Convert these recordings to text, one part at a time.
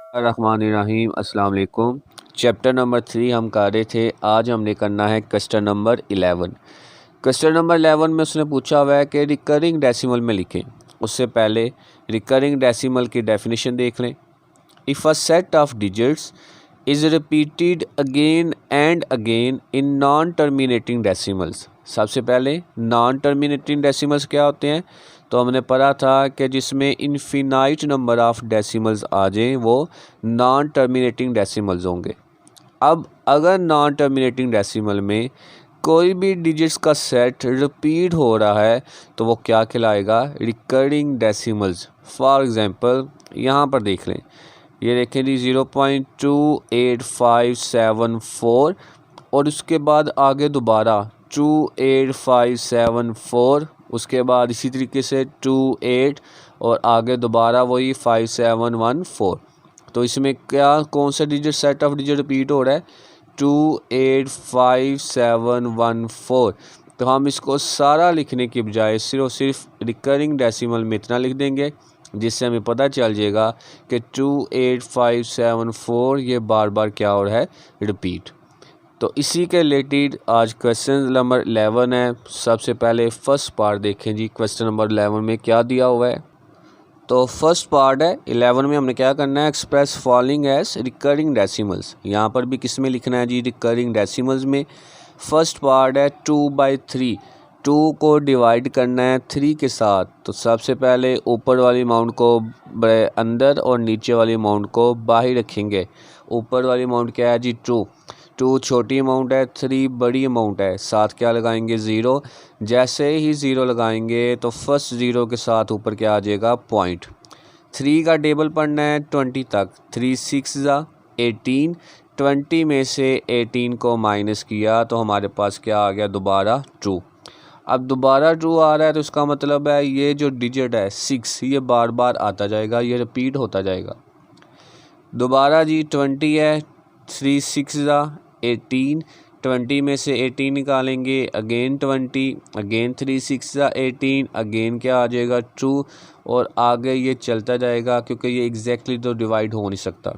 रहमानिर्रहीम अस्सलाम वालेकुम। Chapter number 3 हम कर रहे थे। आज हमने करना है क्वेश्चन नंबर 11। क्वेश्चन नंबर 11 में उसने पूछा हुआ है कि रिकरिंग डेसिमल में लिखें। उससे पहले रिकरिंग डेसिमल की डेफिनेशन देख लें। If a set of digits is repeated again and again in non terminating decimals. सबसे पहले नॉन टर्मिनेटिंग डेसिमल्स क्या होते हैं? तो हमने पढ़ा था कि जिसमें इनफिनाइट नंबर ऑफ़ डेसिमल्स आ जाएं वो नॉन टर्मिनेटिंग डेसिमल्स होंगे। अब अगर नॉन टर्मिनेटिंग डेसिमल में कोई भी डिजिट्स का सेट रिपीट हो रहा है तो वो क्या कहलाएगा? Recurring decimals. फॉर एग्ज़ाम्पल यहाँ पर देख लें, ये देखें जी 0.28574 और उसके बाद आगे दोबारा 28574, उसके बाद इसी तरीके से 28 और आगे दोबारा वही 5714। तो इसमें क्या कौन सा digit set of digit repeat हो रहा है? 285714। तो हम इसको सारा लिखने की बजाय सिर्फ रिकरिंग डेसिमल में इतना लिख देंगे, जिससे हमें पता चल जाएगा कि 28574 ये बार बार क्या हो रहा है? रिपीट। तो इसी के रिलेटेड आज क्वेश्चन नंबर 11 है। सबसे पहले फर्स्ट पार्ट देखें जी, क्वेश्चन नंबर 11 में क्या दिया हुआ है। तो फर्स्ट पार्ट है 11 में हमने क्या करना है? Express following as recurring decimals. यहाँ पर भी किस में लिखना है जी? रिकरिंग डेसिमल्स में। फर्स्ट पार्ट है 2/3। 2 को डिवाइड करना है 3 के साथ। तो सबसे पहले ऊपर वाली अमाउंट को अंदर और नीचे वाली अमाउंट को बाहर रखेंगे। ऊपर वाली अमाउंट क्या है जी? 2 छोटी अमाउंट है, 3 बड़ी अमाउंट है। साथ क्या लगाएंगे? 0। जैसे ही 0 लगाएंगे तो फर्स्ट 0 के साथ ऊपर क्या आ जाएगा? पॉइंट। 3 का टेबल पढ़ना है 20 तक। 3 6 18। 20 में से 18 को माइनस किया तो हमारे पास क्या आ गया? दोबारा 2। अब दोबारा 2 आ रहा है तो इसका मतलब है ये जो डिजिट है 6 ये बार बार आता जाएगा, ये रिपीट होता जाएगा। दोबारा जी 20 है। 3 6 18। 20 में से 18 निकालेंगे, अगेन 20, अगेन 3 6 18, अगेन क्या आ जाएगा? 2 और आगे ये चलता जाएगा क्योंकि ये एग्जैक्टली तो डिवाइड हो नहीं सकता।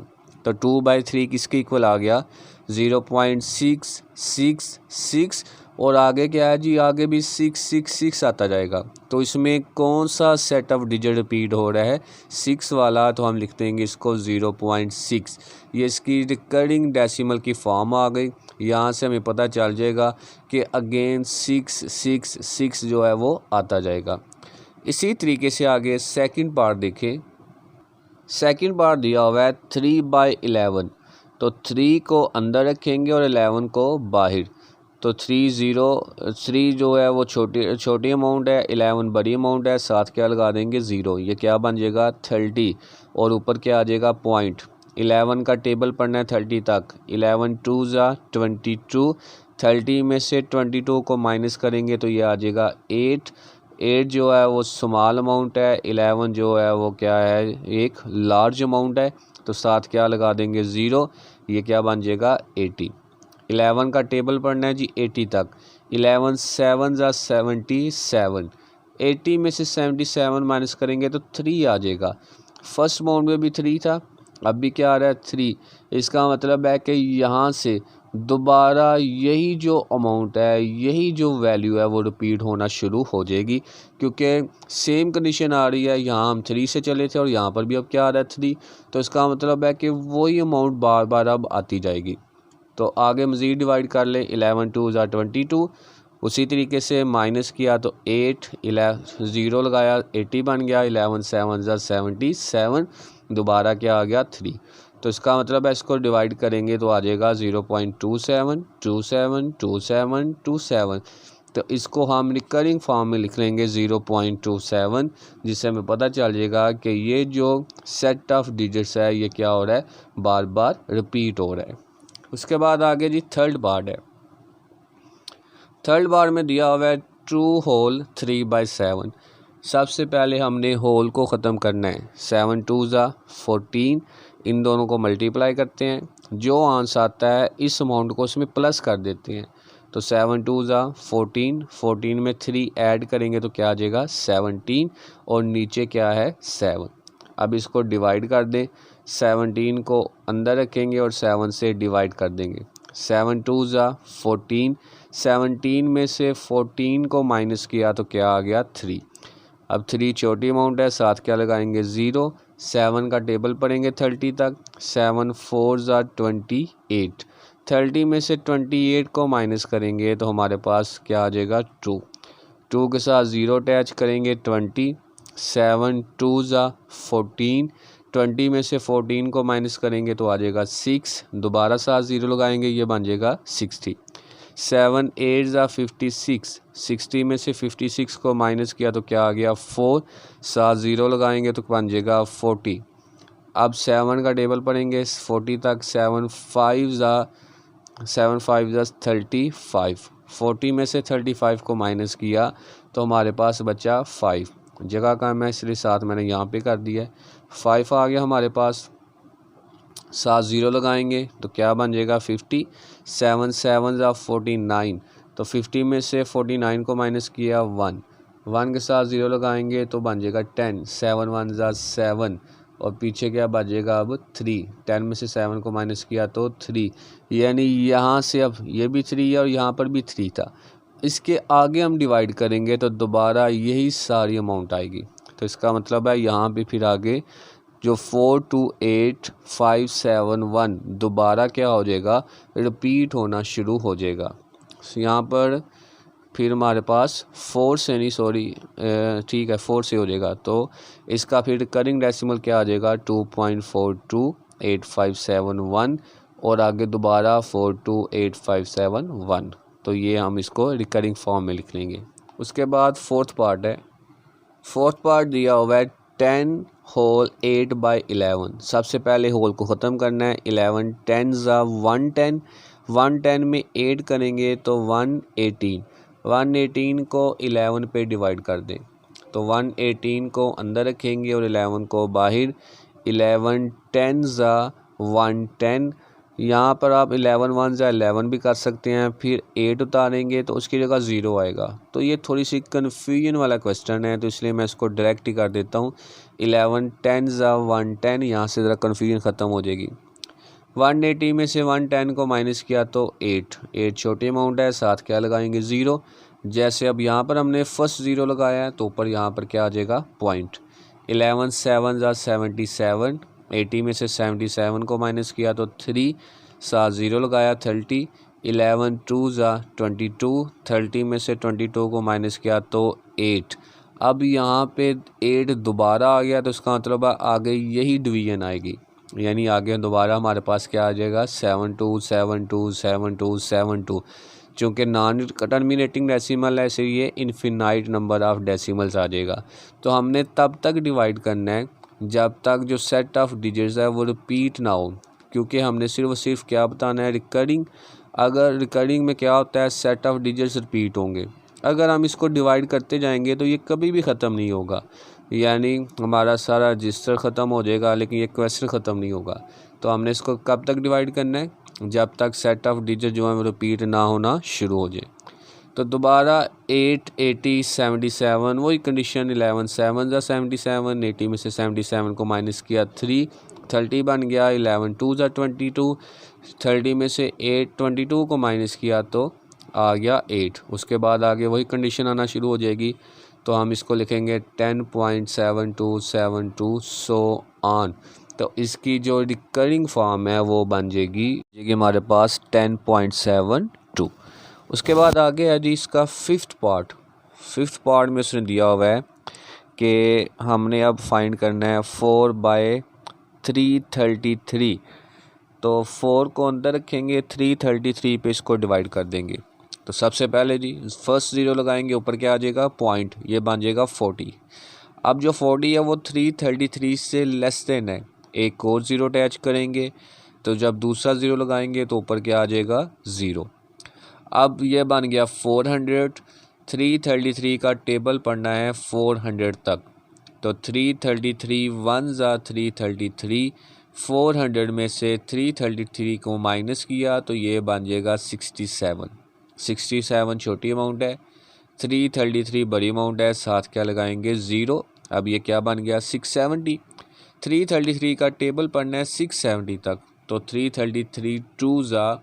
तो 2/3 किसके इक्वल आ गया? 0.666 और आगे क्या है जी? आगे भी 666 आता जाएगा। तो इसमें कौन सा सेट ऑफ डिजिट रिपीट हो रहा है? 6 वाला। तो हम लिख देंगे इसको 0.6। ये इसकी रिकरिंग डेसिमल की फॉर्म आ गई। यहाँ से हमें पता चल जाएगा कि अगेन 666 जो है वो आता जाएगा। इसी तरीके से आगे सेकंड पार्ट देखें। सेकंड पार्ट दिया हुआ है 3/11। तो 3 को अंदर रखेंगे और 11 को बाहर। तो 3 जो है वो छोटी अमाउंट है, 11 बड़ी अमाउंट है। साथ क्या लगा देंगे? 0। ये क्या बन जाएगा? 30 और ऊपर क्या आ जाएगा? पॉइंट। 11 का टेबल पढ़ना है 30 तक। 11 2 22। 30 में से 22 को माइनस करेंगे तो ये आ जाएगा 8। 8 जो है वो स्मॉल अमाउंट है, 11 जो है वो क्या है? एक लार्ज अमाउंट है। तो साथ क्या लगा देंगे? 0। ये क्या बन जाएगा? 80। 11 का टेबल पढ़ना है जी 80 तक। 11 7 77। 80 में से 77 माइनस करेंगे तो 3 आ जाएगा। फर्स्ट अमाउंट में भी 3 था, अब भी क्या आ रहा है? 3। इसका मतलब है कि यहाँ से दोबारा यही जो अमाउंट है, यही जो वैल्यू है वो रिपीट होना शुरू हो जाएगी, क्योंकि सेम कंडीशन आ रही है। यहाँ हम 3 से चले थे और यहाँ पर भी अब क्या आ रहा है? 3। तो इसका मतलब है कि वही अमाउंट बार बार अब आती जाएगी। तो आगे मज़ीद डिवाइड कर लें। 11 2 22। उसी तरीके से माइनस किया तो 8, 0 लगाया 80 बन गया। 11 7 77। दोबारा क्या आ गया? 3। तो इसका मतलब है इसको डिवाइड करेंगे तो आ जाएगा 0.27 27 27 27। तो इसको हम रिकरिंग फॉर्म में लिख लेंगे 0.27, जिससे हमें पता चल जाएगा कि ये जो सेट ऑफ डिजिट्स है ये क्या हो रहा है? बार बार रिपीट हो रहा है। उसके बाद आगे जी थर्ड पार्ट है। थर्ड पार्ट में दिया हुआ है 2 होल 3/7। सबसे पहले हमने होल को ख़त्म करना है। 7 2 14। इन दोनों को मल्टीप्लाई करते हैं, जो आंसर आता है इस अमाउंट को उसमें प्लस कर देते हैं। तो 7 2 14। 14 में 3 ऐड करेंगे तो क्या आ जाएगा? 17 और नीचे क्या है? 7। अब इसको डिवाइड कर दें। 17 को अंदर रखेंगे और 7 से डिवाइड कर देंगे। 7 2 ज़ा 14, 17 में से 14 को माइनस किया तो क्या आ गया 3। अब 3 छोटी अमाउंट है, साथ क्या लगाएंगे 0, 7 का टेबल पढ़ेंगे 30 तक। 7 4 ज़ा 28, 30 में से 28 को माइनस करेंगे तो हमारे पास क्या आ जाएगा 2, 2 के साथ 0 अटैच करेंगे 20। 7 2 ज़ा 14, 20 में से 14 को माइनस करेंगे तो आ जाएगा 6, दोबारा साथ 0 लगाएंगे, ये बन जाएगा 60। 7 8 ज़ा 56, 60 में से 56 को माइनस किया तो क्या आ गया 4, साथ 0 लगाएंगे तो बन जाएगा 40। अब 7 का टेबल पढ़ेंगे 40 तक। 7 5 ज़ा 35, 40 में से 35 को माइनस किया तो हमारे पास बचा 5, जगह का मैं इसलिए साथ मैंने यहाँ पे कर दिया है। 5 आ गया हमारे पास, साथ 0 लगाएंगे तो क्या बन जाएगा 50। 7 7 ज़ा 49, तो 50 में से 49 को माइनस किया 1, 1 के साथ 0 लगाएंगे तो बन जाएगा 10। 7 1 ज़ा 7 और पीछे क्या बचेगा अब 3, 10 में से 7 को माइनस किया तो 3, यानी यहाँ से अब ये भी 3 है और यहाँ पर भी 3 था। इसके आगे हम डिवाइड करेंगे तो दोबारा यही सारी अमाउंट आएगी, तो इसका मतलब है यहाँ पे फिर आगे जो 4 2 8 5 7 1 दोबारा क्या हो जाएगा, रिपीट होना शुरू हो जाएगा। यहाँ पर फिर हमारे पास 4 से नहीं, सॉरी ठीक है 4 से हो जाएगा, तो इसका फिर रिकरिंग डेसिमल क्या आ जाएगा 2.428571 और आगे दोबारा 428571, तो ये हम इसको रिकरिंग फॉर्म में लिख लेंगे। उसके बाद फोर्थ पार्ट है, फोर्थ पार्ट दिया हुआ है 10 होल 8/11। सबसे पहले होल को ख़त्म करना है। 11 10 ज़ा 110, 110 में 8 करेंगे तो 118, 118 को 11 पे डिवाइड कर दें तो 118 को अंदर रखेंगे और 11 को बाहर। 11 10 ज़ा 110, यहाँ पर आप 11 1 ज़ा 11 भी कर सकते हैं, फिर 8 उतारेंगे तो उसकी जगह 0 आएगा। तो ये थोड़ी सी कन्फ्यूजन वाला क्वेश्चन है, तो इसलिए मैं इसको डायरेक्ट ही कर देता हूँ। 11 10 ज़ा 110, यहाँ से ज़रा कन्फ्यूजन ख़त्म हो जाएगी। 180 में से 110 को माइनस किया तो 8 छोटी अमाउंट है, साथ क्या लगाएंगे 0। जैसे अब यहाँ पर हमने फर्स्ट 0 लगाया है तो ऊपर यहाँ पर क्या आ जाएगा पॉइंट। 11 7 ज़ा 77, 80 में से 77 को माइनस किया तो 3, साथ 0 लगाया 30। 11 2 ज़ा 22, 30 में से 22 को माइनस किया तो 8। अब यहाँ पे 8 दोबारा आ गया तो इसका मतलब आगे यही डिवीजन आएगी, यानी आगे दोबारा हमारे पास क्या आ जाएगा 7 2 7 2 7 2 7 2। चूँकि नॉन टर्मिनेटिंग डेसिमल है इसलिए ये इन्फिनाइट नंबर ऑफ डेसिमल्स आ जाएगा। तो हमने तब तक डिवाइड करना है जब तक जो सेट ऑफ डिजिट्स है वो रिपीट ना हो, क्योंकि हमने सिर्फ क्या बताना है रिकरिंग। अगर रिकरिंग में क्या होता है सेट ऑफ डिजिट्स रिपीट होंगे, अगर हम इसको डिवाइड करते जाएंगे तो ये कभी भी ख़त्म नहीं होगा, यानी हमारा सारा रजिस्टर ख़त्म हो जाएगा लेकिन ये क्वेश्चन ख़त्म नहीं होगा। तो हमने इसको कब तक डिवाइड करना है, जब तक सेट ऑफ डिजिट जो है रिपीट ना होना शुरू हो जाए। तो दोबारा 8 80 77 वही कंडीशन। 11 7 ज़ा 77, 80 में से 77 को माइनस किया 3, 30 बन गया। 11 2 ज़ा 22, 30 में से 8 22 को माइनस किया तो आ गया 8। उसके बाद आगे वही कंडीशन आना शुरू हो जाएगी, तो हम इसको लिखेंगे 10.7272 सो ऑन। तो इसकी जो रिकरिंग फॉर्म है वो बन जाएगी हमारे पास 10.72। उसके बाद आगे है जी इसका फिफ्थ पार्ट में उसने दिया हुआ है कि हमने अब फाइंड करना है 4/333। तो 4 को अंदर रखेंगे, 333 पे इसको डिवाइड कर देंगे। तो सबसे पहले जी फर्स्ट 0 लगाएंगे, ऊपर क्या आ जाएगा पॉइंट, ये बन जाएगा 40। अब जो 40 है वो 333 से लेस देन है, एक और 0 अटैच करेंगे, तो जब दूसरा 0 लगाएंगे तो ऊपर क्या आ जाएगा 0। अब ये बन गया 400। 333 का टेबल पढ़ना है 400 तक, तो 333 1 ज़ा 333, 400 में से 333 को माइनस किया तो ये बन जाएगा 67 छोटी अमाउंट है, 333 बड़ी अमाउंट है, साथ क्या लगाएंगे 0। अब ये क्या बन गया 670। 333 का टेबल पढ़ना है 670 तक, तो 333 2 ज़ा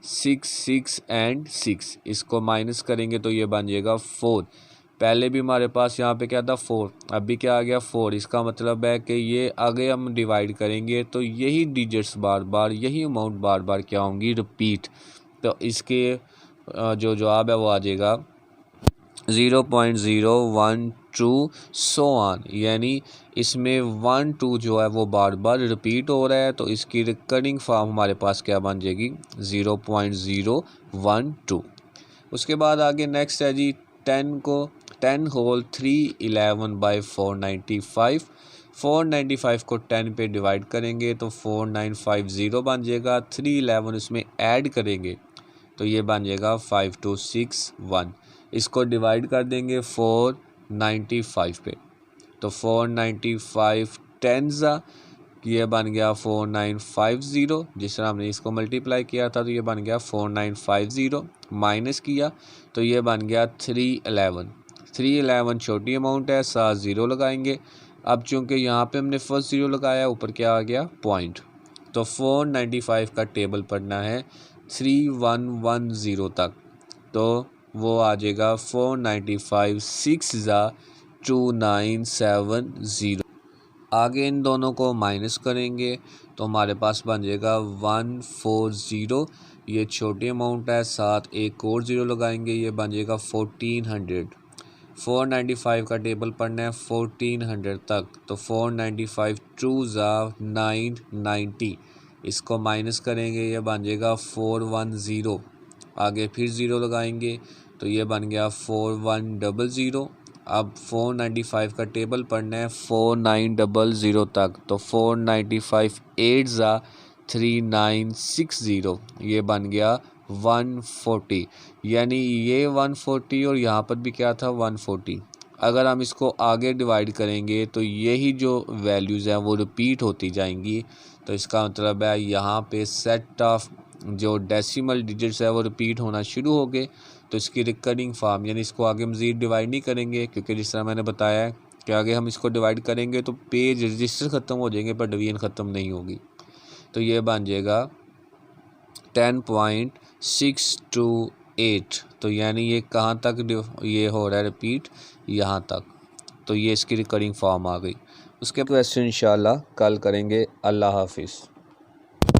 6 एंड 6, इसको माइनस करेंगे तो ये बन जाएगा 4। पहले भी हमारे पास यहाँ पे क्या था 4, अभी क्या आ गया 4। इसका मतलब है कि ये आगे हम डिवाइड करेंगे तो यही डिजिट्स बार बार, यही अमाउंट बार बार क्या होंगी, रिपीट। तो इसके जो जवाब है वो आ जाएगा 0.012 सो ऑन, यानी इसमें 1 2 जो है वो बार बार रिपीट हो रहा है, तो इसकी रिकरिंग फॉर्म हमारे पास क्या बन जाएगी 0.012। उसके बाद आगे नेक्स्ट है जी 10 को 10 होल 311/495, 495 को 10 पे डिवाइड करेंगे तो 4950 बन जाएगा। 311 इसमें ऐड करेंगे तो ये बन जाएगा 5261। इसको डिवाइड कर देंगे 495 पे, तो 495 10 ये बन गया 4950। जिस तरह हमने इसको मल्टीप्लाई किया था तो ये बन गया 4950, माइनस किया तो ये बन गया 311। 311 छोटी अमाउंट है, साथ ज़ीरो लगाएंगे। अब चूँकि यहाँ पे हमने फर्स्ट ज़ीरो लगाया, ऊपर क्या आ गया पॉइंट, तो 495 का टेबल पढ़ना है 3110 तक, तो वो आ जाएगा 495 6 ज़ा 2970। आगे इन दोनों को माइनस करेंगे तो हमारे पास बन जाएगा 140। ये छोटी अमाउंट है, साथ एक और ज़ीरो लगाएंगे, ये बन जाएगा 1400। 495 का टेबल पढ़ना है 1400 तक, तो 495 2 ज़ा 990, इसको माइनस करेंगे ये बन जाएगा 410। आगे फिर ज़ीरो लगाएंगे तो ये बन गया 4100। अब 495 का टेबल पढ़ना है 4900 तक, तो 495 8 ज़ा 3960, ये बन गया 140। यानी ये 140 और यहाँ पर भी क्या था 140। अगर हम इसको आगे डिवाइड करेंगे तो यही जो वैल्यूज़ हैं वो रिपीट होती जाएंगी, तो इसका मतलब है यहाँ पे सेट ऑफ जो डेसिमल डिजिट्स है वो रिपीट होना शुरू हो गए। तो इसकी रिकरिंग फॉर्म, यानी इसको आगे मज़ीद डिवाइड नहीं करेंगे, क्योंकि जिस तरह मैंने बताया है कि आगे हम इसको डिवाइड करेंगे तो पेज रजिस्टर ख़त्म हो जाएंगे पर डिवीजन ख़त्म नहीं होगी। तो ये बन जाएगा 10.628, तो यानी ये कहाँ तक ये हो रहा है रिपीट, यहाँ तक। तो ये इसकी रिकरिंग फॉर्म आ गई। उसके क्वेश्चन इंशाल्लाह कल करेंगे। अल्लाह हाफिज़।